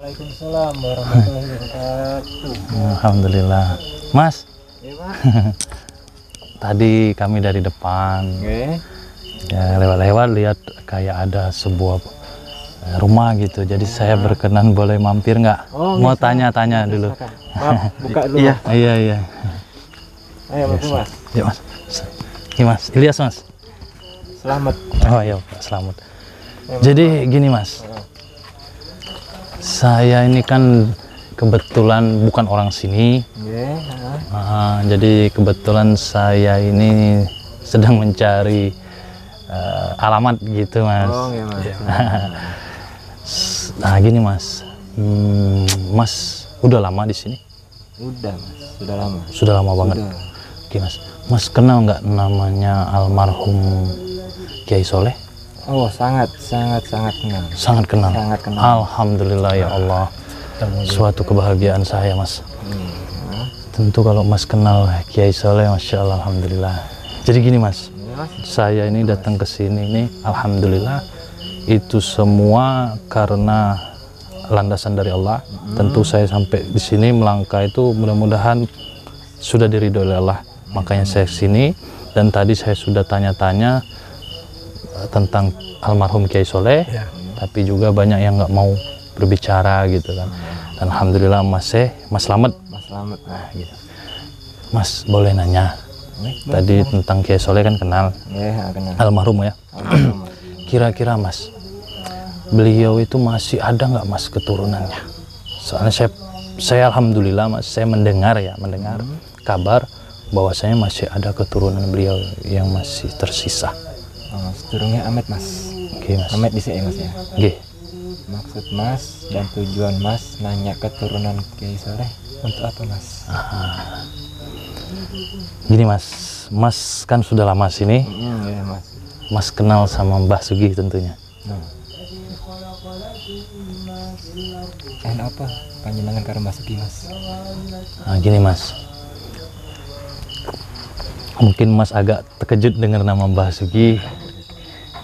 Waalaikumsalam warahmatullahi wabarakatuh. Alhamdulillah. Mas, Ya, Pak. tadi kami dari depan, ya lewat-lewat lihat kayak ada sebuah rumah gitu. Jadi saya berkenan boleh mampir nggak? Oh, Mau bisa. tanya-tanya dulu. Maaf, buka dulu. Iya, iya. Ayo, Mas. Ya mas. Iya mas, Ilyas mas. Selamat. Oh iya Pak, selamat. Jadi gini mas, saya ini kan kebetulan bukan orang sini. Jadi kebetulan saya ini sedang mencari alamat gitu mas. Oh, iya, Mas. Nah gini mas, mas udah lama di sini? Udah, Mas. Sudah lama. Sudah lama banget. Oke mas, mas kenal nggak namanya almarhum Kiai Soleh? Oh, sangat kenal. Sangat kenal. Sangat kenal. Alhamdulillah ya Allah. Suatu kebahagiaan saya mas. Tentu kalau mas kenal Kiai Soleh, masya Allah, alhamdulillah. Jadi gini mas, saya ini datang ke sini ini, alhamdulillah, itu semua karena landasan dari Allah. Tentu saya sampai di sini melangkah itu mudah-mudahan sudah diridhoi oleh Allah. Makanya saya sini, dan tadi saya sudah tanya-tanya tentang almarhum Kiai Soleh, tapi juga banyak yang nggak mau berbicara gitu kan. Dan alhamdulillah Mas Slamet. Mas Slamet. Nah, gitu. Mas boleh nanya, tadi tentang Kiai Soleh kan kenal, Kenal. almarhum ya. Kira-kira Mas, beliau itu masih ada nggak Mas keturunannya? Soalnya saya alhamdulillah Mas, saya mendengar kabar bahwasanya masih ada keturunan beliau yang masih tersisa. Sedurungnya Amet, Mas. Oke, Mas. Amet dhisik ya, Mas ya. Oke. Maksud Mas dan tujuan Mas nanya keturunan Kiai Soleh untuk apa, Mas? Gini Mas, Mas kan sudah lama sini. Iya, Mas. Mas kenal sama Mbah Sugih tentunya. Apa panjenengan karo Mbah Sugih, Mas? Nah, gini Mas, mungkin Mas agak terkejut dengar nama Mbah Sugih.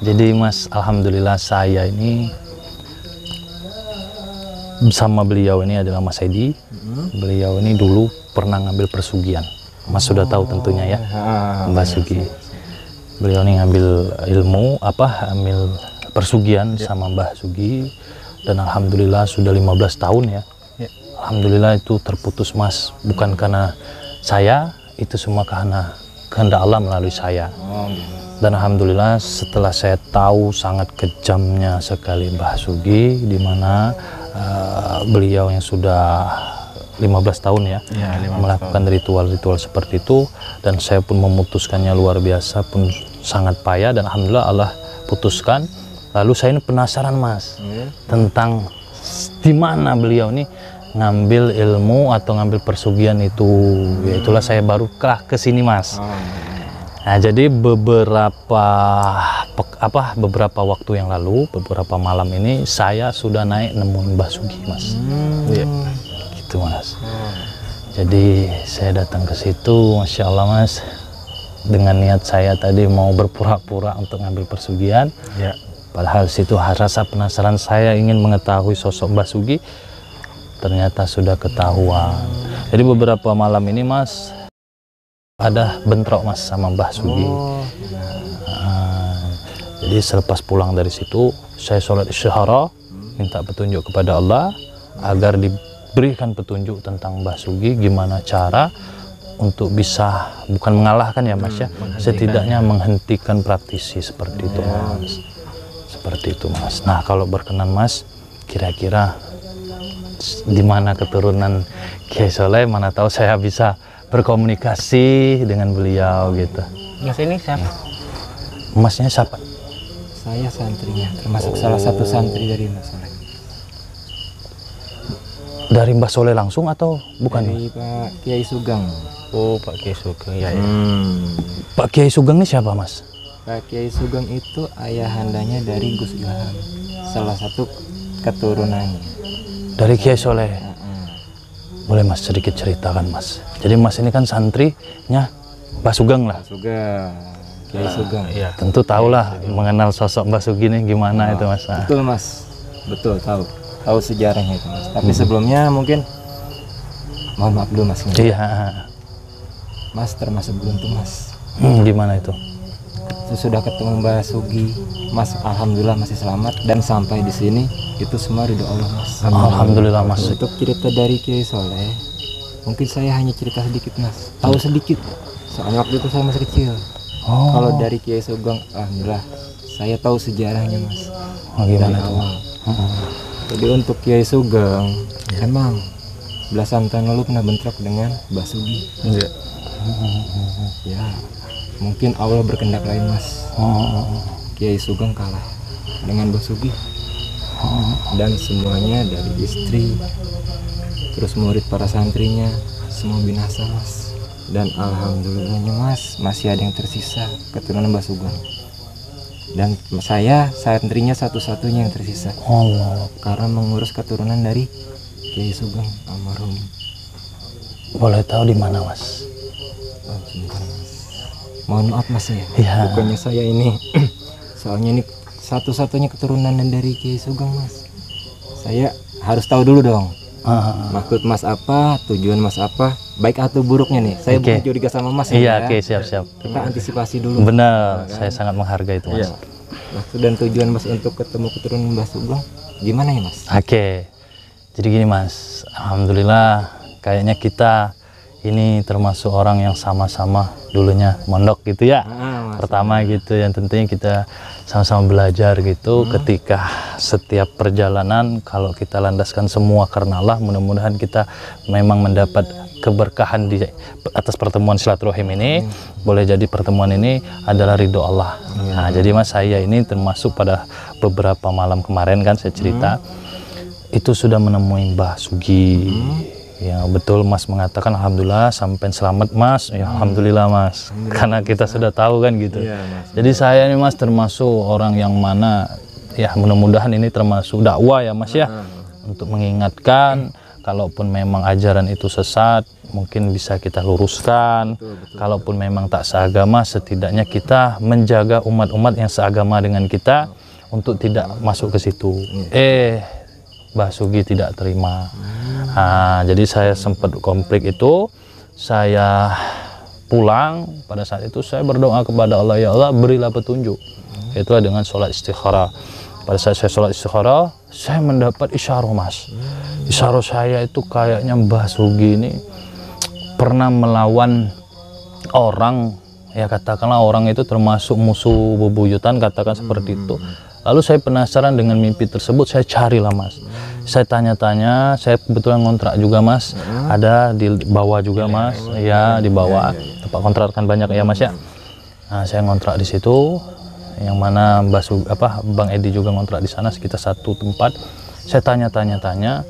Jadi Mas, alhamdulillah saya ini bersama beliau ini adalah Mas Edi. Beliau ini dulu pernah ngambil persugihan. Mas sudah tahu tentunya ya, Mbah Sugih. Beliau ini ngambil ilmu ambil persugihan sama Mbah Sugih, dan alhamdulillah sudah 15 tahun ya. Alhamdulillah itu terputus Mas, bukan karena saya, itu semua karena kehendak Allah melalui saya. Dan alhamdulillah setelah saya tahu sangat kejamnya sekali Mbah Sugih, di mana beliau yang sudah 15 tahun ya, 15 melakukan ritual-ritual seperti itu, dan saya pun memutuskannya luar biasa, pun sangat payah, dan alhamdulillah Allah putuskan. Lalu saya ini penasaran Mas, tentang di mana beliau ini ngambil ilmu atau ngambil persugihan itu. Ya, itulah saya baru ke sini Mas. Nah, jadi beberapa waktu yang lalu, beberapa malam ini saya sudah naik nemuin Mbah Sugih Mas. Gitu Mas. Jadi saya datang ke situ, masya Allah Mas, dengan niat saya tadi mau berpura-pura untuk ngambil persugihan. Padahal situ rasa penasaran saya ingin mengetahui sosok Mbah Sugih, ternyata sudah ketahuan. Jadi beberapa malam ini Mas, ada bentrok Mas sama Mbah Sugih. Jadi selepas pulang dari situ, saya sholat isyhara, minta petunjuk kepada Allah agar diberikan petunjuk tentang Mbah Sugih, gimana cara untuk bisa, bukan mengalahkan ya Mas ya, setidaknya menghentikan praktisi seperti itu Mas. Seperti itu Mas. Nah kalau berkenan Mas, kira-kira di mana keturunan Kiai Soleh, mana tahu saya bisa berkomunikasi dengan beliau gitu. Mas ini siapa? Masnya siapa? Saya santrinya, termasuk salah satu santri dari Mbah Soleh. Dari Mbah Soleh langsung atau bukan? Dari Pak Kiai Sugeng. Oh, Pak Kiai Sugeng, ya. Pak Kiai Sugeng ini siapa Mas? Pak Kiai Sugeng itu ayahandanya dari Gus Ilham, salah satu keturunannya. Dari Kiai Soleh. Boleh Mas sedikit ceritakan Mas. Jadi Mas ini kan santrinya Mbah Sugeng lah. Kiai Sugeng. Iya. Tentu tahulah mengenal sosok Mbah Sugih ini gimana itu Mas. Betul Mas, betul tahu. tahu sejarahnya itu mas. Tapi sebelumnya mungkin mohon maaf dulu mas. Iya. Mas termasuk beruntung mas. Gimana itu? Sudah ketemu Mbah Sugi, mas alhamdulillah masih selamat dan sampai di sini itu semua ridho Allah mas. Alhamdulillah mas. Untuk cerita dari Kiai Soleh, mungkin saya hanya cerita sedikit mas, tahu sedikit. Soalnya waktu itu saya masih kecil. Kalau dari Kiai Sugeng, alhamdulillah saya tahu sejarahnya mas. Gimana dari awal. Jadi untuk Kiai Sugeng, emang belasan tahun lalu pernah bentrok dengan Mbah Sugi. Ya, mungkin Allah berkehendak lain mas. Kiai Sugeng kalah dengan Mbah Sugi. Dan semuanya dari istri, terus murid para santrinya semua binasa mas. Dan alhamdulillahnya mas masih ada yang tersisa keturunan Mbah Sugeng. Dan saya santrinya satu-satunya yang tersisa. Allah. Karena mengurus keturunan dari Kiai Sugeng almarhum. Boleh tahu di mana mas? Oh, sebentar, mas. Mohon maaf mas ya. Iya. Bukannya saya ini, soalnya ini satu-satunya keturunan dari Kiai Sugeng mas. Saya harus tahu dulu dong. Maksud mas apa, tujuan mas apa, baik atau buruknya nih. Saya bukan curiga sama mas. Iya, oke, siap-siap. Kita antisipasi dulu. Benar, saya sangat menghargai itu mas. Iya. Maksud dan tujuan mas untuk ketemu keturunan Mbah Sugeng gimana ya mas? Oke, jadi gini mas, alhamdulillah kayaknya kita ini termasuk orang yang sama-sama dulunya mondok gitu ya. Pertama gitu, yang tentunya kita sama-sama belajar gitu. Ketika setiap perjalanan kalau kita landaskan semua karena Allah, mudah-mudahan kita memang mendapat keberkahan di atas pertemuan silaturahim ini. Boleh jadi pertemuan ini adalah ridho Allah. Nah, jadi mas saya ini termasuk pada beberapa malam kemarin kan saya cerita itu sudah menemui Mbah Sugi. Ya betul mas mengatakan alhamdulillah sampai selamat mas. Ya alhamdulillah mas. Karena kita sudah tahu kan gitu. Jadi saya ini mas termasuk orang yang mana ya mudah-mudahan ini termasuk dakwah ya mas ya. Untuk mengingatkan kalaupun memang ajaran itu sesat mungkin bisa kita luruskan. Kalaupun memang tak seagama setidaknya kita menjaga umat-umat yang seagama dengan kita untuk tidak masuk ke situ. Mbah Sugi tidak terima. Nah, jadi saya sempat konflik itu, saya pulang pada saat itu saya berdoa kepada Allah, ya Allah berilah petunjuk. Itulah dengan sholat istikharah. Pada saat saya sholat istikharah, saya mendapat isyarah mas. Isyarah saya itu kayaknya Mbah Sugi ini pernah melawan orang, ya katakanlah orang itu termasuk musuh bebuyutan, katakan seperti itu. Lalu saya penasaran dengan mimpi tersebut, saya carilah mas. Saya tanya-tanya, saya kebetulan ngontrak juga mas. Ada di bawah juga mas, ya di bawah. Tempat kontrakan banyak ya mas ya. Nah saya ngontrak di situ, yang mana Bang Edi juga ngontrak di sana sekitar satu tempat. Saya tanya-tanya,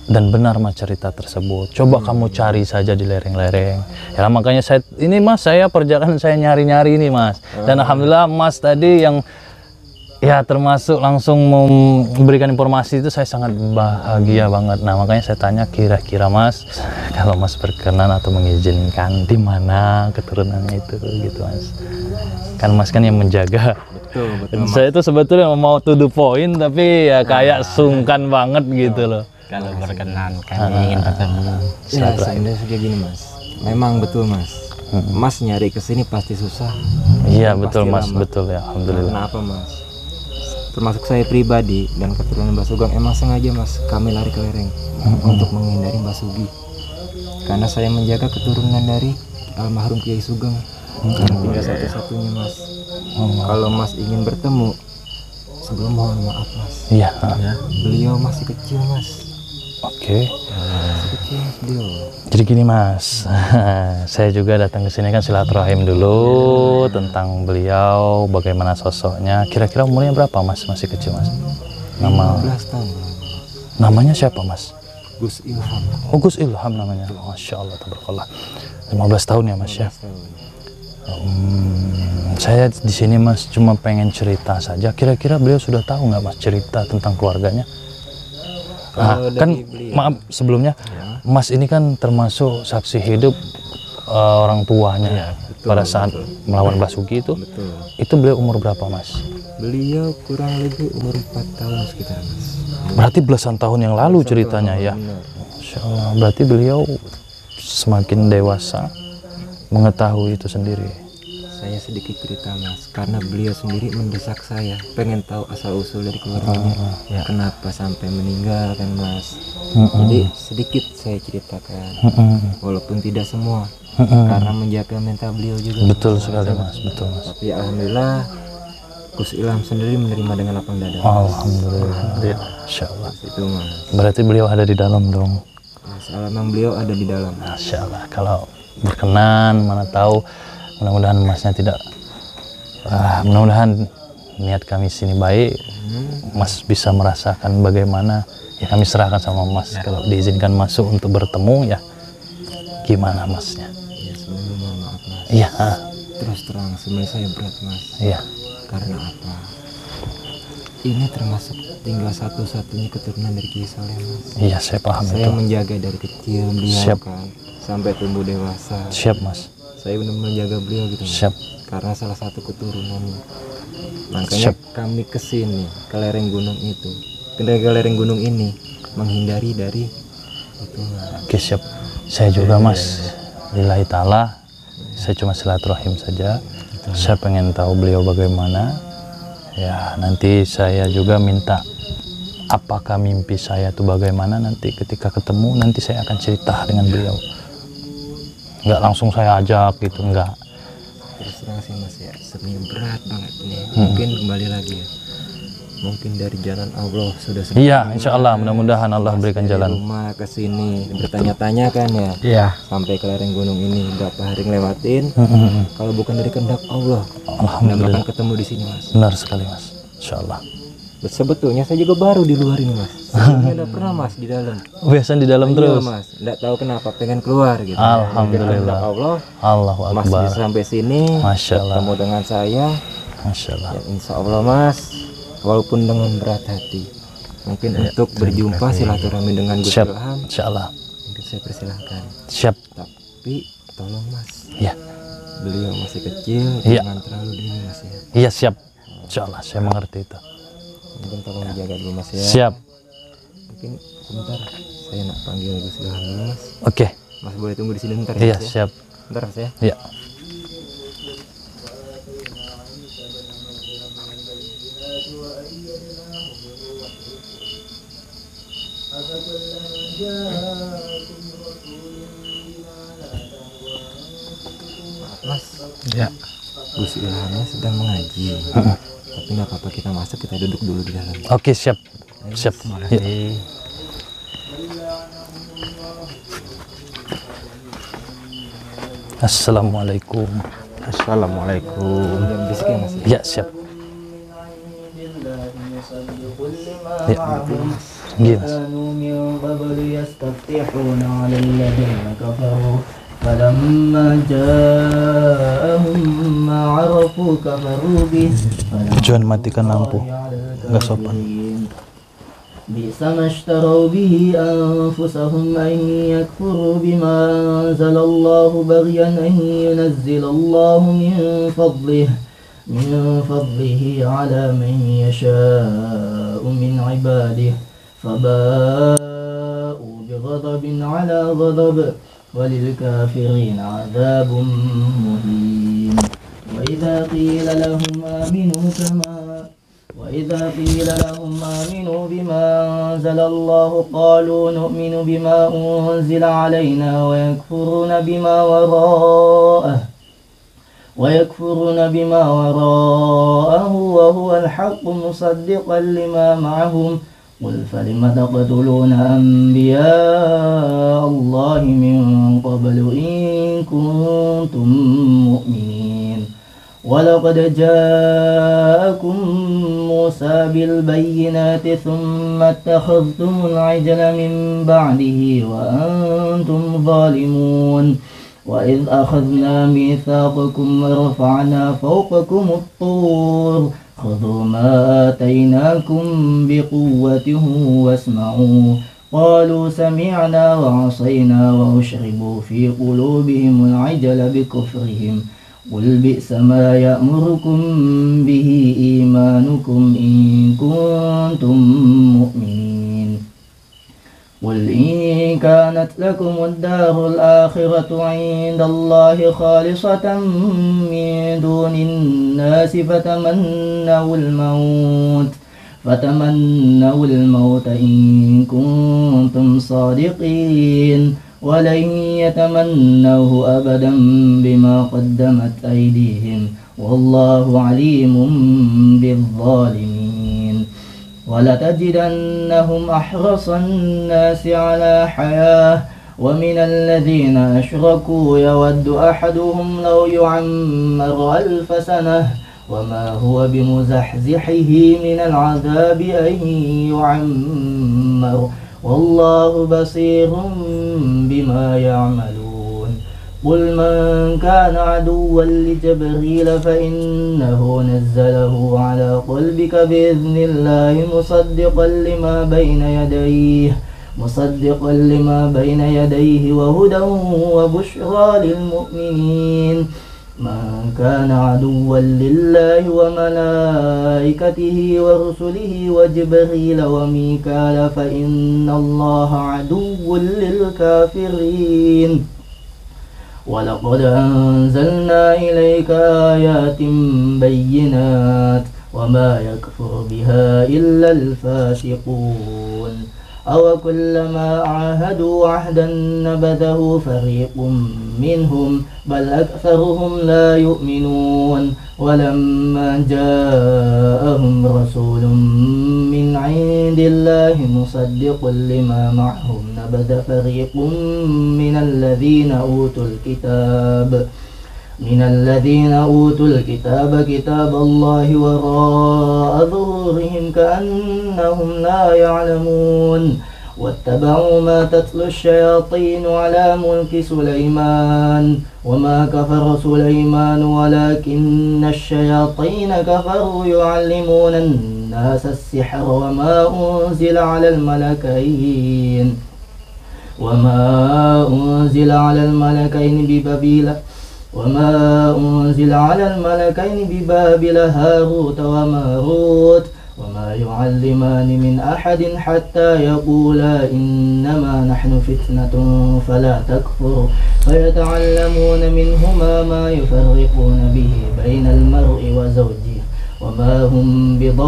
dan benar mas cerita tersebut. Coba kamu cari saja di lereng-lereng. Ya makanya saya ini mas, saya perjalanan saya nyari-nyari ini mas. Dan alhamdulillah mas tadi yang ya termasuk langsung memberikan informasi itu saya sangat bahagia banget. Nah makanya saya tanya kira-kira mas kalau mas berkenan atau mengizinkan di mana keturunannya itu gitu mas. Kan mas kan yang menjaga. Betul, saya itu sebetulnya mau to the point tapi ya kayak sungkan banget gitu loh. Kalau berkenan kami ingin bertemu. Ya sebenarnya kayak gini mas. Memang betul mas. Mas nyari kesini pasti susah. Iya betul mas, betul ya alhamdulillah. Kenapa mas? Termasuk saya pribadi dan keturunan Mbah Sugeng emang sengaja mas kami lari ke lereng untuk menghindari Mbah Sugi karena saya menjaga keturunan dari almarhum Kiai Sugeng karena tinggal satu-satunya mas. Kalau mas ingin bertemu sebelum mohon maaf mas ya. Beliau masih kecil mas. Oke. Masih kecil mas beliau. Jadi gini mas, saya juga datang ke sini kan silaturahim dulu tentang beliau, bagaimana sosoknya. Kira-kira umurnya berapa mas? Masih kecil mas? 15 tahun. Namanya siapa mas? Gus Ilham. Oh Gus Ilham namanya. Masya Allah, tabarakallah. 15 tahun ya mas ya. Saya di sini mas cuma pengen cerita saja. Kira-kira beliau sudah tahu nggak mas cerita tentang keluarganya? Kan maaf sebelumnya, mas ini kan termasuk saksi hidup orang tuanya Iya, betul, pada saat melawan Basuki itu. Betul. Itu beliau umur berapa, Mas? Beliau kurang lebih umur 4 tahun sekitar, Mas. Berarti belasan tahun yang lalu ceritanya ya. Benar. Masya Allah, berarti beliau semakin dewasa mengetahui itu sendiri. Saya sedikit cerita, Mas, karena beliau sendiri mendesak saya, pengen tahu asal usul dari keluarganya, kenapa sampai meninggal kan, Mas. Jadi sedikit saya ceritakan, walaupun tidak semua, karena menjaga mental beliau juga. Betul sekali, Mas, betul, Mas. Tapi alhamdulillah Gus Ilham sendiri menerima dengan lapang dada. Alhamdulillah, Masya Allah. Itu, Mas. Berarti beliau ada di dalam dong. Mas, memang beliau ada di dalam. Masya Allah, kalau berkenan, mana tahu, mudah-mudahan Masnya tidak, mudah-mudahan niat kami sini baik, Mas bisa merasakan bagaimana, ya kami serahkan sama Mas. Kalau diizinkan masuk untuk bertemu, ya gimana Masnya? Ya, sebenarnya mohon maaf, Mas. Iya, Terus terang, sebenarnya saya berat, Mas. iya, Karena apa? Ini termasuk tinggal satu-satunya keturunan dari Kiai Saleh, Mas. iya, saya paham Saya itu. menjaga dari kecil beliau Siap. kan, sampai tumbuh dewasa. Siap, Mas. Saya benar-benar menjaga beliau gitu, Mas. Siap. Karena salah satu keturunan. Makanya kami kesini ke lereng gunung itu, ke lereng gunung ini menghindari dari itu, Mas. Oke, siap. Saya juga, Mas. Lillahi ta'ala, saya cuma silaturahim saja. Saya pengen tahu beliau bagaimana. Ya, nanti saya juga minta apakah mimpi saya itu bagaimana, nanti ketika ketemu nanti saya akan cerita dengan beliau. Nggak langsung saya ajak gitu, enggak. Terus terang sih, Mas, ya sebenarnya berat banget nih. Mungkin kembali lagi ya, mungkin dari jalan Allah sudah Iya, insya Allah, mudah-mudahan Allah berikan dari jalan. rumah ke sini bertanya-tanya kan ya, Iya. sampai ke lereng gunung ini berapa hari ngelewatin. Kalau bukan dari kehendak Allah, nggak Alhamdulillah. bakal ketemu di sini, Mas. Benar sekali, Mas. Insya Allah. Sebetulnya saya juga baru di luar ini, Mas. Sebelumnya udah pernah, Mas, di dalam. Biasa di dalam Iya, terus. Mas, nggak tahu kenapa pengen keluar gitu. Alhamdulillah. Mungkin kehendak Allah, Allahu Mas Akbar. bisa sampai sini, Masya Allah. ketemu dengan saya. Masya Allah. Ya, insya Allah, Mas, walaupun dengan berat hati, mungkin untuk berjumpa silaturahmi dengan Gus Siap. Ilham, Insya Allah. mungkin saya persilahkan. Siap. Tapi tolong, Mas, Iya. beliau masih kecil, Iya. jangan terlalu dini, Mas, ya. Iya, siap. Insya Allah, saya mengerti itu. Mungkin tolong dijaga dulu, Mas, ya. Siap. Mungkin sebentar saya nak panggil Gus Ilham dulu, Mas. Oke. Mas boleh tunggu di sini bentar ya, Iya, Mas, ya? siap. Bentar, Mas, ya. Iya. Mas, Iya. Gus Ilhamnya sedang mengaji. Tapi nggak apa-apa, kita masuk, kita duduk dulu di dalam. Oke, siap. Siap. Iya. Assalamualaikum. Assalamualaikum. Jangan berisik ya, Mas. Ya, siap. Ya. Gini, Mas. كانوا من قبل يستفتحون على الذين كفروا فلما جاءهم ما عرفوا كفروا به Jangan matikan lampu. Nggak sopan. بئس ما اشتروا به أنفسهم أن يكفروا بما أنزل الله بغيا أن ينزل الله من فضله على من يشاء من عباده فباءوا بغضب على غضب وللكافرين عذاب مهين وإذا قيل لهم آمنوا بما أنزل الله قالوا نؤمن بما أنزل علينا ويكفرون بما وراءه وهو الحق مصدقا لما معهم قل فلم تقتلون أنبياء الله من قبل إن كنتم مؤمنين ولقد جاءكم موسى بالبينات ثم اتخذتم العجل من بعده وأنتم ظالمون وإذ أخذنا ميثاقكم ورفعنا فوقكم الطور خذوا ما آتيناكم بقوة واسمعوا قالوا سمعنا وعصينا وأشربوا في قلوبهم العجل بكفرهم قل بئس ما يأمركم به إيمانكم إن كنتم مؤمنين قل إن كانت لكم الدار الآخرة عند الله خالصة من دون الناس فتمنوا الموت إن كنتم صادقين ولن يتمنوه أبدا بما قدمت أيديهم والله عليم بالظالمين ولتجدنهم أحرص الناس على حياة ومن الذين أشركوا يود أحدهم لو يعمر 1000 سنة وما هو بمزحزحه من العذاب أن يعمر والله بصير بما يعملون قل من كان عدوا لجبريل فإنه نزله على قلبك بإذن الله مصدقا لما بين يديه وهدى وبشرى للمؤمنين من كان عدوا لله وملائكته ورسله وجبريل وميكال فإن الله عدو للكافرين ولقد أنزلنا إليك آيات بينات وما يكفر بها إلا الفاسقون أو كلما عاهدوا عهدا نبذه فريق منهم بل أكثرهم لا يؤمنون ولما جاءهم رسول من عند الله مصدق لما معهم نبذ فريق من الذين أوتوا الكتاب كتاب الله وراء ظهورهم كأنهم لا يعلمون واتبعوا ما تتلو الشياطين على ملك سليمان وما كفر سليمان ولكن الشياطين كفروا يعلمون الناس السحر وما أنزل على الملكين ببابل هاروت وماروت وما يعلمان من أحد حتى يقولا إنما نحن فتنة فلا تكفر فيتعلمون منهما ما يفرقون به بين المرء وزوجه وما هم بضارين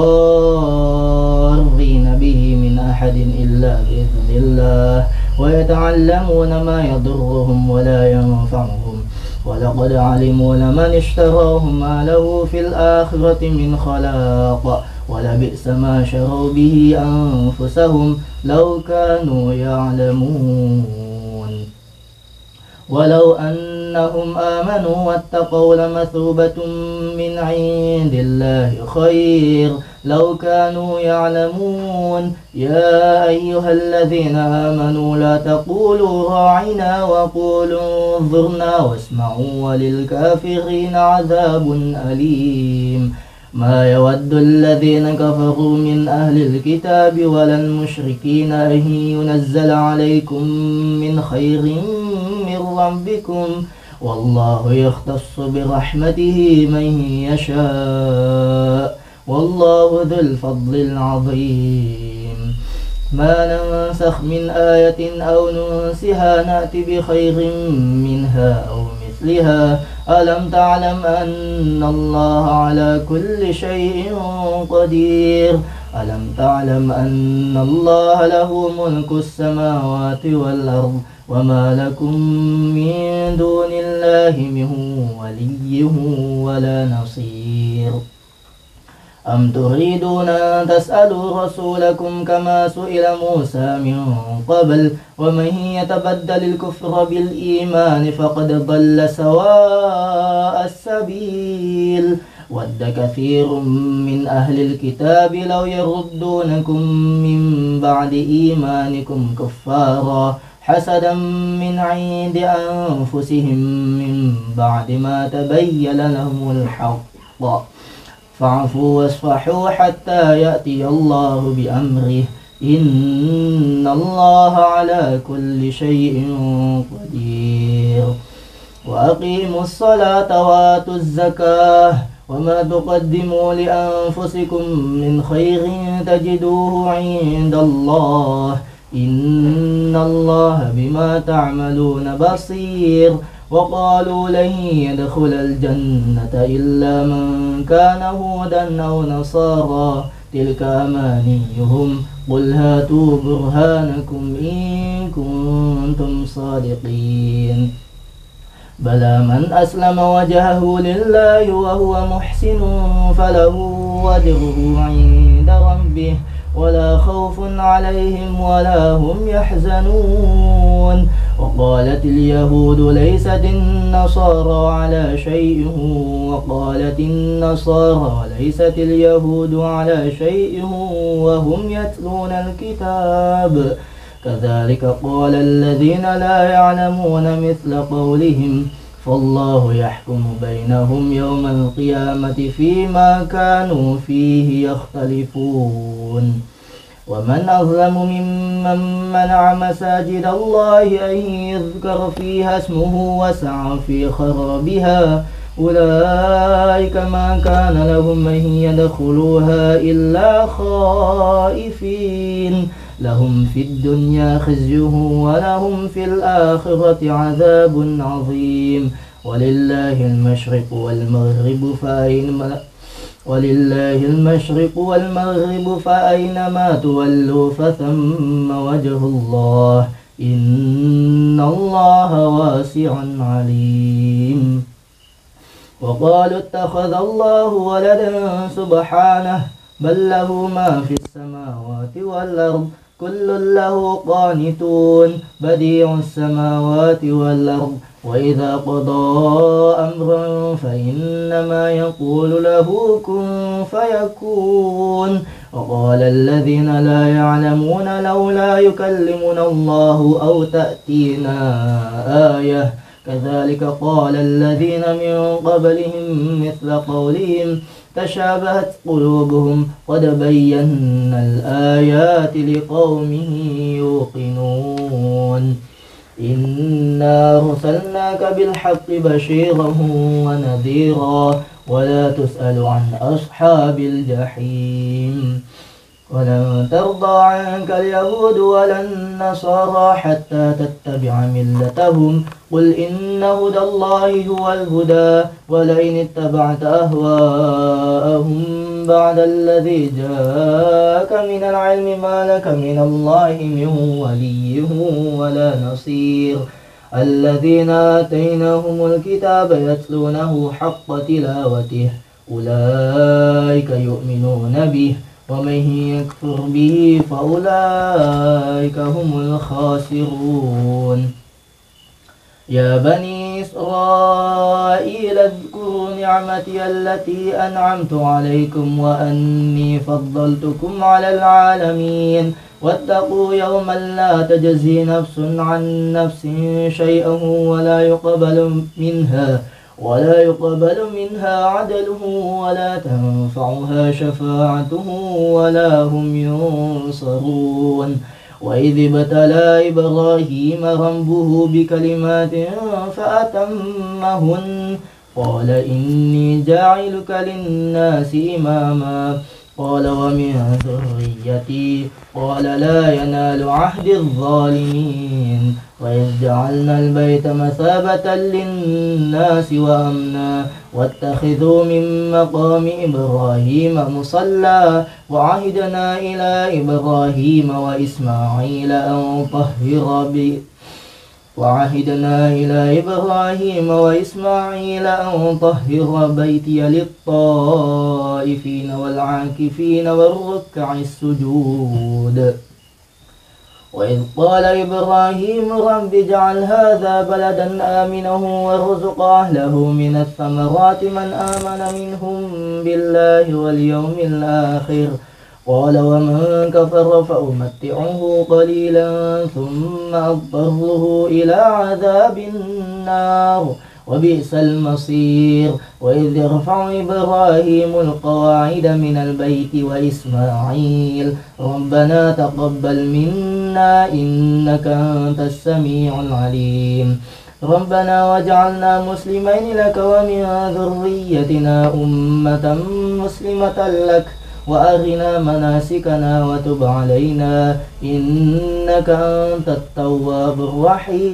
به من أحد إلا بإذن الله ويتعلمون ما يضرهم ولا ينفعهم ولقد علموا لمن اشتراه ما له في الآخرة من خلاق ولبئس ما شروا به أنفسهم لو كانوا يعلمون ولو أنهم آمنوا واتقوا لمثوبة من عند الله خير لو كانوا يعلمون يا أيها الذين آمنوا لا تقولوا راعنا وقولوا انظرنا واسمعوا وللكافرين عذاب أليم ما يود الذين كفروا من أهل الكتاب ولا المشركين أن ينزل عليكم من خير من ربكم والله يختص برحمته من يشاء والله ذو الفضل العظيم ما ننسخ من آية أو ننسها نأتي بخير منها أو مثلها ألم تعلم أن الله على كل شيء قدير ألم تعلم أن الله له ملك السماوات والأرض وما لكم من دون الله من ولي ولا نصير أم تريدون أن تسألوا رسولكم كما سئل موسى من قبل ومن يتبدل الكفر بالإيمان فقد ضل سواء السبيل ود كثير من أهل الكتاب لو يردونكم من بعد إيمانكم كفارا حسدا من عند أنفسهم من بعد ما تبين لهم الحق فاعفوا واصفحوا حتى يأتي الله بأمره إن الله على كل شيء قدير وأقيموا الصلاة وآتوا الزكاة وما تقدموا لأنفسكم من خير تجدوه عند الله إن الله بما تعملون بصير وقالوا لن يدخل الجنة إلا من كان هودا أو نصارى تلك أمانيهم قل هاتوا برهانكم إن كنتم صادقين بلى من أسلم وجهه لله وهو محسن فله أجره عند ربه ولا خوف عليهم ولا هم يحزنون وقالت اليهود ليست النصارى على شيء وقالت النصارى ليست اليهود على شيء وهم يتلون الكتاب كذلك قال الذين لا يعلمون مثل قولهم فالله يحكم بينهم يوم القيامة فيما كانوا فيه يختلفون ومن أظلم ممن منع مساجد الله أن يذكر فيها اسمه وسعى في خرابها أولئك ما كان لهم أن يدخلوها إلا خائفين لهم في الدنيا خزي ولهم في الآخرة عذاب عظيم ولله المشرق والمغرب فأينما تولوا فثم وجه الله إن الله واسع عليم وقالوا اتخذ الله ولدا سبحانه بل له ما في السماوات والأرض كل له قانتون بديع السماوات والأرض وإذا قضى أمرا فإنما يقول له كن فيكون وقال الذين لا يعلمون لولا يكلمنا الله أو تأتينا آية كذلك قال الذين من قبلهم مثل قولهم تشابهت قلوبهم قد بينا الآيات لقوم يوقنون إنا أرسلناك بالحق بشيرا ونذيرا ولا تسأل عن أصحاب الجحيم ولن ترضى عنك اليهود ولا النصارى حتى تتبع ملتهم قل إن هدى الله هو الهدى ولئن اتبعت أهواءهم بعد الذي جاءك من العلم ما لك من الله من ولي ولا نصير الذين آتيناهم الكتاب يتلونه حق تلاوته أولئك يؤمنون به ومن يكفر به فأولئك هم الخاسرون يا بني إسرائيل اذكروا نعمتي التي أنعمت عليكم وأني فضلتكم على العالمين واتقوا يوما لا تجزي نفس عن نفس شيئا ولا يقبل منها عدله ولا تنفعها شفاعته ولا هم ينصرون وإذ ابتلى إبراهيم ربه بكلمات فأتمهن قال إني جاعلك للناس إماما قال ومن ذريتي قال لا ينال عهد الظالمين وإذ جعلنا البيت مثابة للناس وأمنا واتخذوا من مقام إبراهيم مصلى وعهدنا إلى إبراهيم وإسماعيل أن طهر بيتي للطائفين والعاكفين والركع السجود وإذ قال إبراهيم رب اجعل هذا بلدا آمنا وارزق أهله من الثمرات من آمن منهم بالله واليوم الآخر قال ومن كفر فأمتعه قليلا ثم أضطره إلى عذاب النار وبئس المصير وإذ يرفع إبراهيم القواعد من البيت وإسماعيل ربنا تقبل منا إنك أنت السميع العليم ربنا واجعلنا مسلمين لك ومن ذريتنا أمة مسلمة لك وأرنا مناسكنا وتب علينا إنك أنت التواب الرحيم.